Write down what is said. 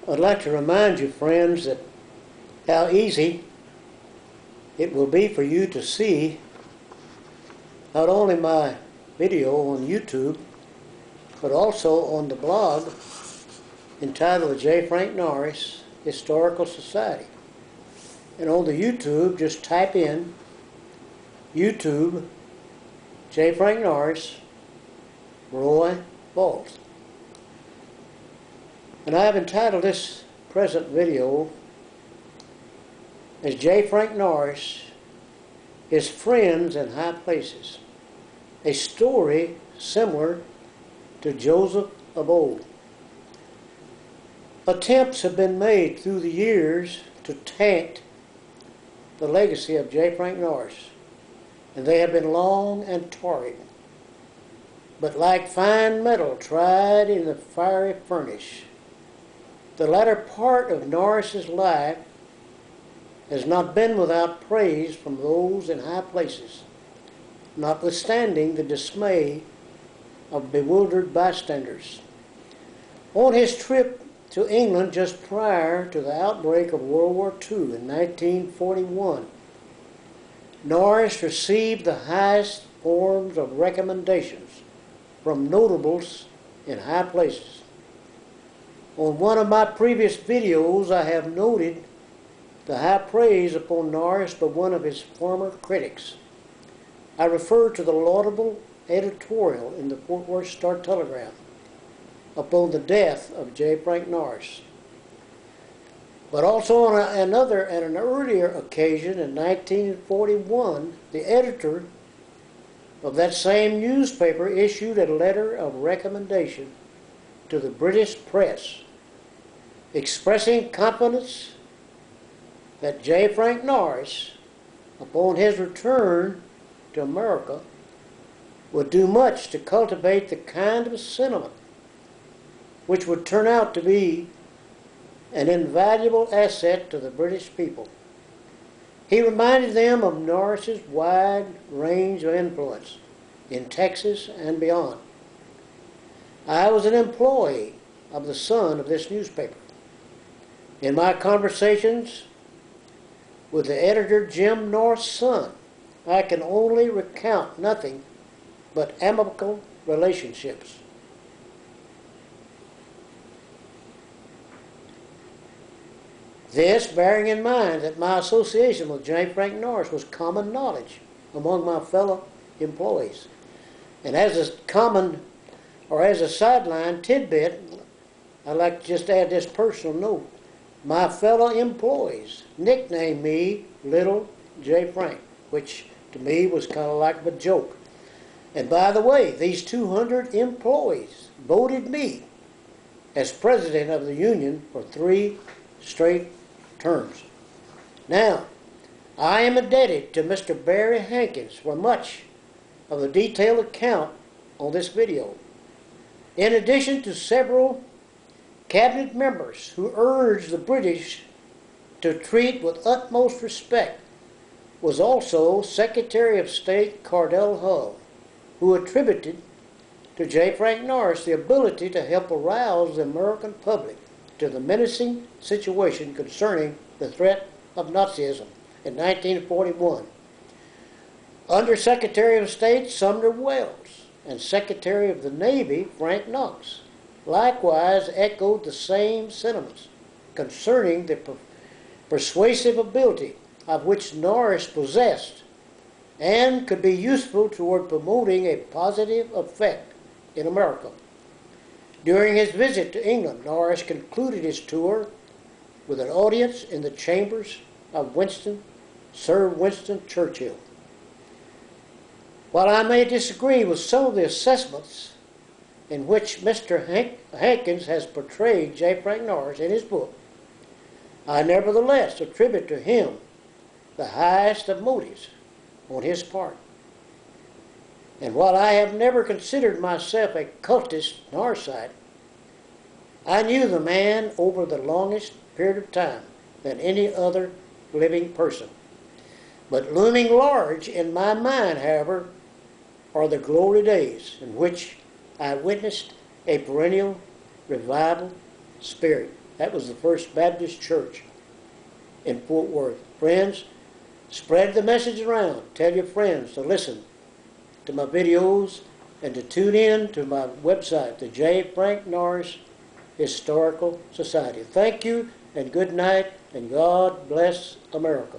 I'd like to remind you, friends, that how easy it will be for you to see not only my video on YouTube, but also on the blog entitled J. Frank Norris Historical Society. And on the YouTube, just type in YouTube J. Frank Norris Roy Balls. And I have entitled this present video as J. Frank Norris, His Friends in High Places, a story similar to Joseph of old. Attempts have been made through the years to taint the legacy of J. Frank Norris, and they have been long and torrid. But like fine metal tried in the fiery furnace, the latter part of Norris's life has not been without praise from those in high places, notwithstanding the dismay of bewildered bystanders. On his trip to England just prior to the outbreak of World War II in 1941, Norris received the highest forms of recommendations from notables in high places. On one of my previous videos, I have noted the high praise upon Norris by one of his former critics. I refer to the laudable editorial in the Fort Worth Star-Telegram upon the death of J. Frank Norris. But also on an earlier occasion in 1941, the editor of that same newspaper issued a letter of recommendation to the British press, expressing confidence that J. Frank Norris, upon his return to America, would do much to cultivate the kind of sentiment which would turn out to be an invaluable asset to the British people. He reminded them of Norris's wide range of influence in Texas and beyond. I was an employee of the Sun of this newspaper. In my conversations with the editor Jim North's son, I can only recount nothing but amicable relationships. This bearing in mind that my association with J. Frank Norris was common knowledge among my fellow employees. And as a sideline tidbit, I'd like to just add this personal note. My fellow employees nicknamed me Little J. Frank, which to me was kind of like a joke. And by the way, these 200 employees voted me as president of the union for 3 straight terms. Now, I am indebted to Mr. Barry Hankins for much of the detailed account on this video. In addition to several cabinet members who urged the British to treat with utmost respect, was also Secretary of State Cardell Hull, who attributed to J. Frank Norris the ability to help arouse the American public to the menacing situation concerning the threat of Nazism in 1941. Under Secretary of State Sumner Welles and Secretary of the Navy Frank Knox likewise echoed the same sentiments concerning the persuasive ability of which Norris possessed and could be useful toward promoting a positive effect in America. During his visit to England, Norris concluded his tour with an audience in the chambers of Sir Winston Churchill. While I may disagree with some of the assessments in which Mr. Hankins has portrayed J. Frank Norris in his book, I nevertheless attribute to him the highest of motives on his part. And while I have never considered myself a cultist Norrisite, I knew the man over the longest period of time than any other living person. But looming large in my mind, however, are the glory days in which I witnessed a perennial revival spirit. That was the First Baptist Church in Fort Worth. Friends, spread the message around. Tell your friends to listen to my videos and to tune in to my website, the J. Frank Norris Historical Society. Thank you, and good night, and God bless America.